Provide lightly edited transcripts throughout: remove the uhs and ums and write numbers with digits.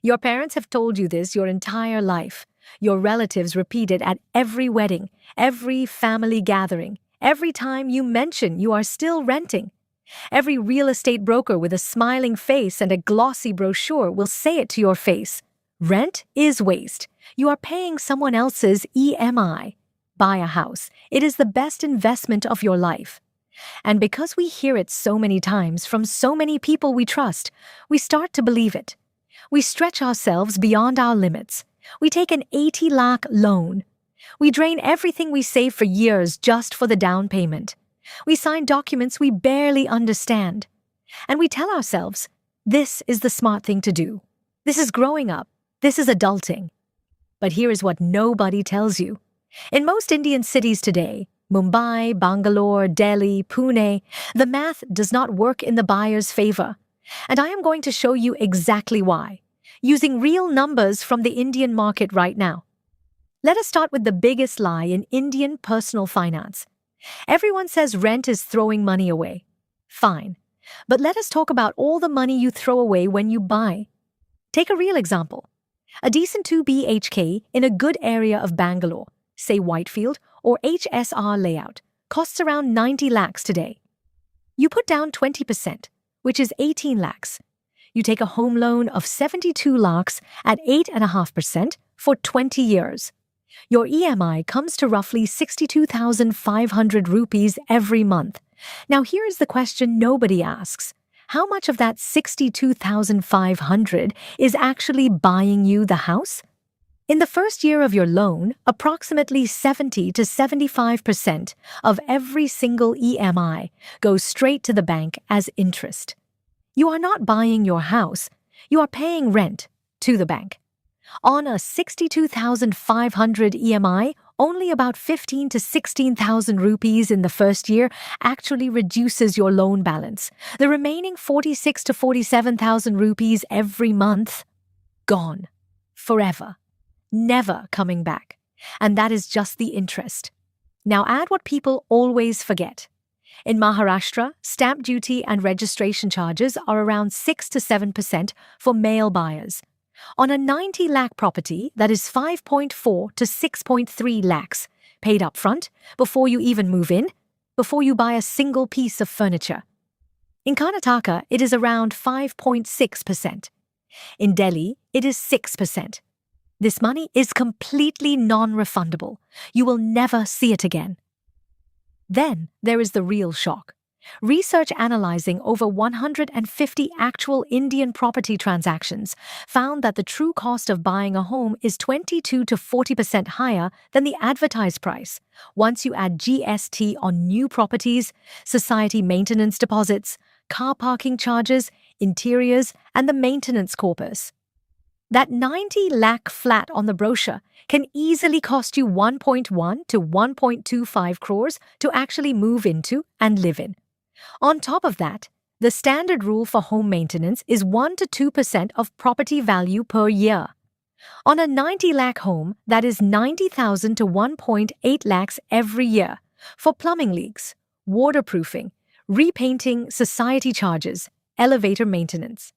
Your parents have told you this your entire life. Your relatives repeat it at every wedding, every family gathering, every time you mention you are still renting. Every real estate broker with a smiling face and a glossy brochure will say it to your face. Rent is waste. You are paying someone else's EMI. Buy a house. It is the best investment of your life. And because we hear it so many times from so many people we trust, we start to believe it. We stretch ourselves beyond our limits. We take an 80 lakh loan. We drain everything we save for years just for the down payment. We sign documents we barely understand. And we tell ourselves, this is the smart thing to do. This is growing up. This is adulting. But here is what nobody tells you. In most Indian cities today, Mumbai, Bangalore, Delhi, Pune, the math does not work in the buyer's favor. And I am going to show you exactly why, using real numbers from the Indian market right now. Let us start with the biggest lie in Indian personal finance. Everyone says rent is throwing money away. Fine. But let us talk about all the money you throw away when you buy. Take a real example. A decent 2 BHK in a good area of Bangalore, say Whitefield or HSR layout, costs around 90 lakhs today. You put down 20%, which is 18 lakhs. You take a home loan of 72 lakhs at 8.5% for 20 years. Your EMI comes to roughly 62,500 rupees every month. Now here is the question nobody asks. How much of that 62,500 is actually buying you the house? In the first year of your loan, approximately 70 to 75% of every single EMI goes straight to the bank as interest. You are not buying your house, you are paying rent to the bank. On a 62,500 EMI, only about 15 to 16,000 rupees in the first year actually reduces your loan balance. The remaining 46 to 47,000 rupees every month, gone. Forever. Never coming back. And that is just the interest. Now add what people always forget. In Maharashtra, stamp duty and registration charges are around 6 to 7% for male buyers. On a 90 lakh property, that is 5.4 to 6.3 lakhs, paid up front, before you even move in, before you buy a single piece of furniture. In Karnataka, it is around 5.6%. In Delhi, it is 6%. This money is completely non-refundable. You will never see it again. Then there is the real shock. Research analyzing over 150 actual Indian property transactions found that the true cost of buying a home is 22 to 40% higher than the advertised price once you add GST on new properties, society maintenance deposits, car parking charges, interiors, and the maintenance corpus. That 90 lakh flat on the brochure can easily cost you 1.1 to 1.25 crores to actually move into and live in. On top of that, the standard rule for home maintenance is 1 to 2% of property value per year. On a 90 lakh home, that is 90,000 to 1.8 lakhs every year for plumbing leaks, waterproofing, repainting, society charges, elevator maintenance.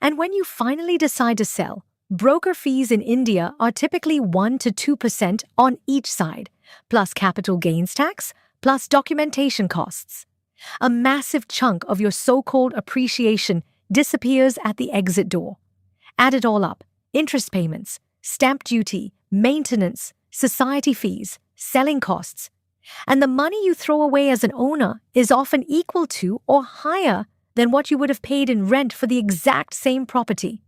And when you finally decide to sell, broker fees in India are typically 1 to 2% on each side, plus capital gains tax, plus documentation costs. A massive chunk of your so-called appreciation disappears at the exit door. Add it all up: interest payments, stamp duty, maintenance, society fees, selling costs. And the money you throw away as an owner is often equal to or higher than what you would have paid in rent for the exact same property.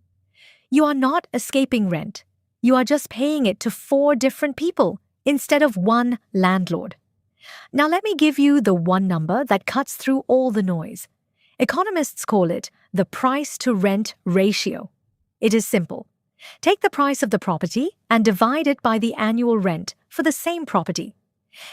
You are not escaping rent. You are just paying it to 4 different people instead of one landlord. Now let me give you the one number that cuts through all the noise. Economists call it the price-to-rent ratio. It is simple. Take the price of the property and divide it by the annual rent for the same property.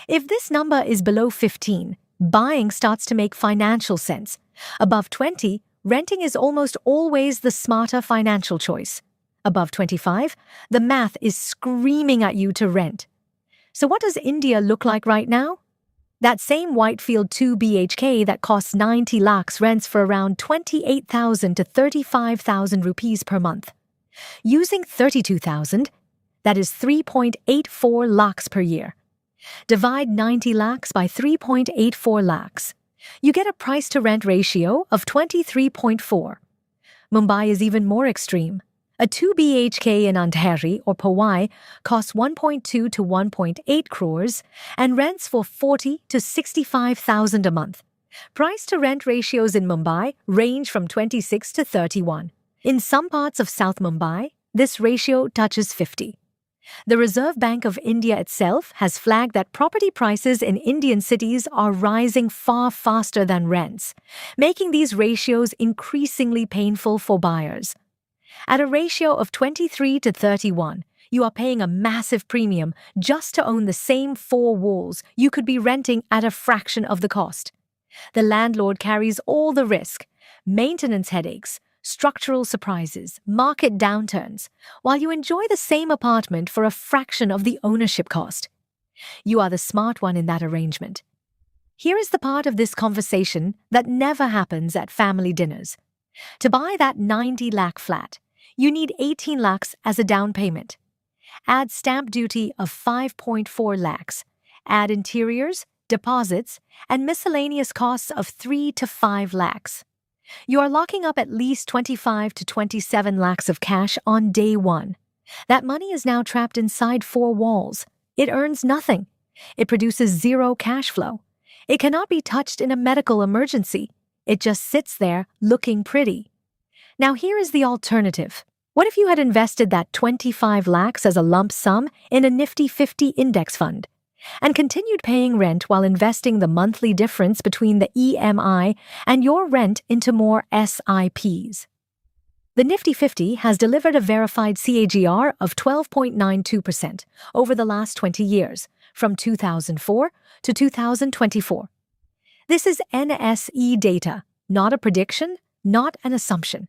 If this number is below 15, buying starts to make financial sense. Above 20, renting is almost always the smarter financial choice. Above 25, the math is screaming at you to rent. So what does India look like right now? That same Whitefield 2 BHK that costs 90 lakhs rents for around 28,000 to 35,000 rupees per month. Using 32,000, that is 3.84 lakhs per year. Divide 90 lakhs by 3.84 lakhs. You get a price-to-rent ratio of 23.4. Mumbai is even more extreme. A 2 BHK in Andheri or Powai costs 1.2 to 1.8 crores and rents for 40 to 65,000 a month. Price-to-rent ratios in Mumbai range from 26 to 31. In some parts of South Mumbai, this ratio touches 50. The Reserve Bank of India itself has flagged that property prices in Indian cities are rising far faster than rents, making these ratios increasingly painful for buyers. At a ratio of 23 to 31, you are paying a massive premium just to own the same four walls you could be renting at a fraction of the cost. The landlord carries all the risk, maintenance headaches, structural surprises, market downturns, while you enjoy the same apartment for a fraction of the ownership cost. You are the smart one in that arrangement. Here is the part of this conversation that never happens at family dinners. To buy that 90 lakh flat, you need 18 lakhs as a down payment. Add stamp duty of 5.4 lakhs. Add interiors, deposits, and miscellaneous costs of 3 to 5 lakhs. You are locking up at least 25 to 27 lakhs of cash on day one. That money is now trapped inside four walls. It earns nothing. It produces zero cash flow. It cannot be touched in a medical emergency. It just sits there looking pretty. Now here is the alternative. What if you had invested that 25 lakhs as a lump sum in a Nifty 50 index fund and continued paying rent while investing the monthly difference between the EMI and your rent into more SIPs? The Nifty 50 has delivered a verified CAGR of 12.92% over the last 20 years, from 2004 to 2024. This is NSE data, not a prediction, not an assumption.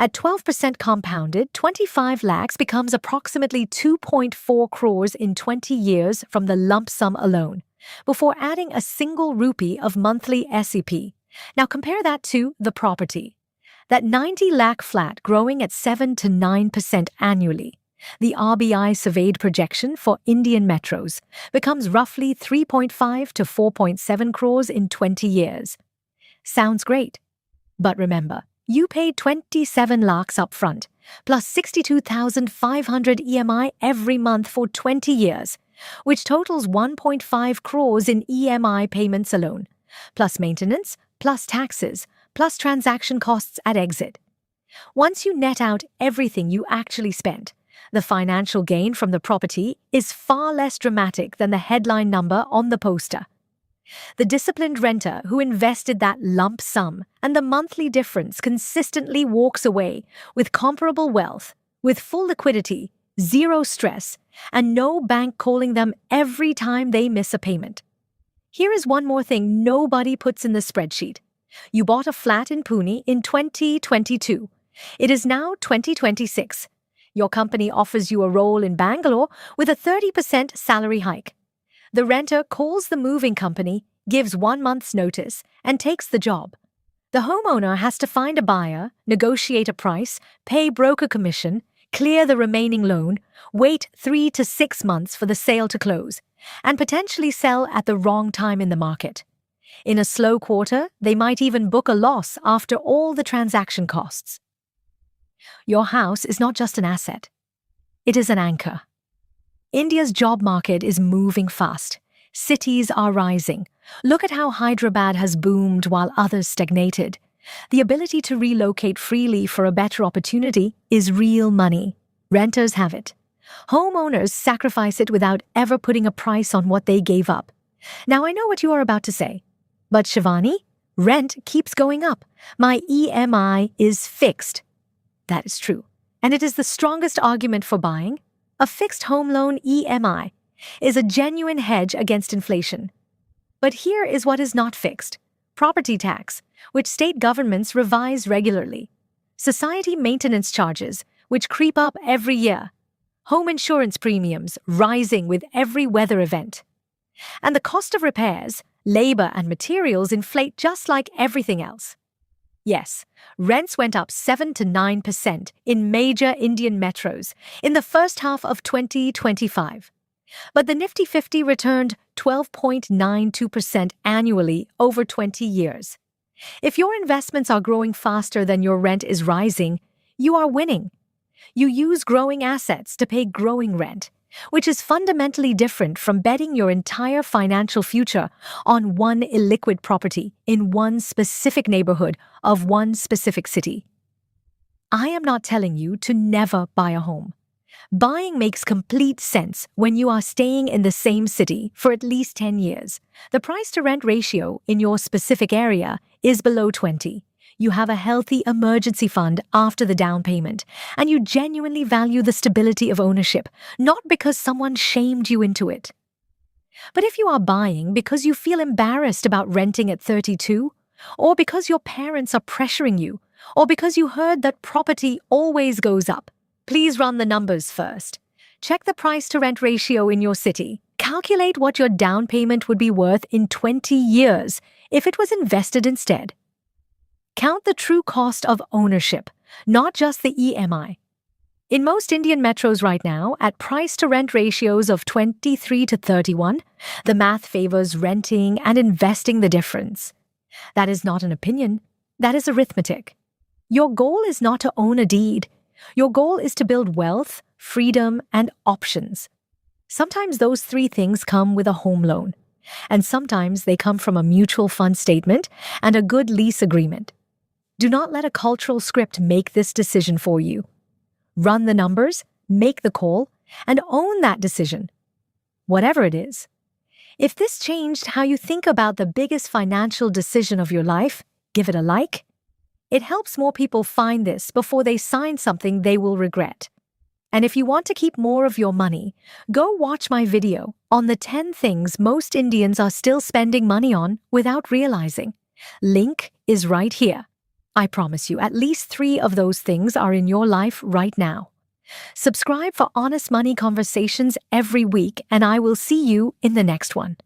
At 12% compounded, 25 lakhs becomes approximately 2.4 crores in 20 years from the lump sum alone, before adding a single rupee of monthly SEP. Now compare that to the property. That 90 lakh flat growing at 7 to 9% annually. The RBI surveyed projection for Indian metros becomes roughly 3.5 to 4.7 crores in 20 years. Sounds great. But remember, you paid 27 lakhs up front, plus 62,500 EMI every month for 20 years, which totals 1.5 crores in EMI payments alone, plus maintenance, plus taxes, plus transaction costs at exit. Once you net out everything you actually spent, the financial gain from the property is far less dramatic than the headline number on the poster. The disciplined renter who invested that lump sum and the monthly difference consistently walks away with comparable wealth, with full liquidity, zero stress, and no bank calling them every time they miss a payment. Here is one more thing nobody puts in the spreadsheet. You bought a flat in Pune in 2022. It is now 2026. Your company offers you a role in Bangalore with a 30% salary hike. The renter calls the moving company, gives 1 month's notice, and takes the job. The homeowner has to find a buyer, negotiate a price, pay broker commission, clear the remaining loan, wait 3 to 6 months for the sale to close, and potentially sell at the wrong time in the market. In a slow quarter, they might even book a loss after all the transaction costs. Your house is not just an asset. It is an anchor. India's job market is moving fast. Cities are rising. Look at how Hyderabad has boomed while others stagnated. The ability to relocate freely for a better opportunity is real money. Renters have it. Homeowners sacrifice it without ever putting a price on what they gave up. Now I know what you are about to say. But Shivani, rent keeps going up. My EMI is fixed. That is true. And it is the strongest argument for buying. A fixed home loan EMI is a genuine hedge against inflation. But here is what is not fixed. Property tax, which state governments revise regularly. Society maintenance charges, which creep up every year. Home insurance premiums rising with every weather event. And the cost of repairs, labor and materials inflate just like everything else. Yes, rents went up 7 to 9% in major Indian metros in the first half of 2025. But the Nifty 50 returned 12.92% annually over 20 years. If your investments are growing faster than your rent is rising, you are winning. You use growing assets to pay growing rent, which is fundamentally different from betting your entire financial future on one illiquid property in one specific neighborhood of one specific city. I am not telling you to never buy a home. Buying makes complete sense when you are staying in the same city for at least 10 years. The price-to-rent ratio in your specific area is below 20. You have a healthy emergency fund after the down payment, and you genuinely value the stability of ownership, not because someone shamed you into it. But if you are buying because you feel embarrassed about renting at 32, or because your parents are pressuring you, or because you heard that property always goes up, please run the numbers first. Check the price-to-rent ratio in your city. Calculate what your down payment would be worth in 20 years if it was invested instead. Count the true cost of ownership, not just the EMI. In most Indian metros right now, at price-to-rent ratios of 23 to 31, the math favors renting and investing the difference. That is not an opinion. That is arithmetic. Your goal is not to own a deed. Your goal is to build wealth, freedom, and options. Sometimes those three things come with a home loan, and sometimes they come from a mutual fund statement and a good lease agreement. Do not let a cultural script make this decision for you. Run the numbers, make the call, and own that decision, whatever it is. If this changed how you think about the biggest financial decision of your life, give it a like. It helps more people find this before they sign something they will regret. And if you want to keep more of your money, go watch my video on the 10 things most Indians are still spending money on without realizing. Link is right here. I promise you, at least 3 of those things are in your life right now. Subscribe for honest money conversations every week, and I will see you in the next one.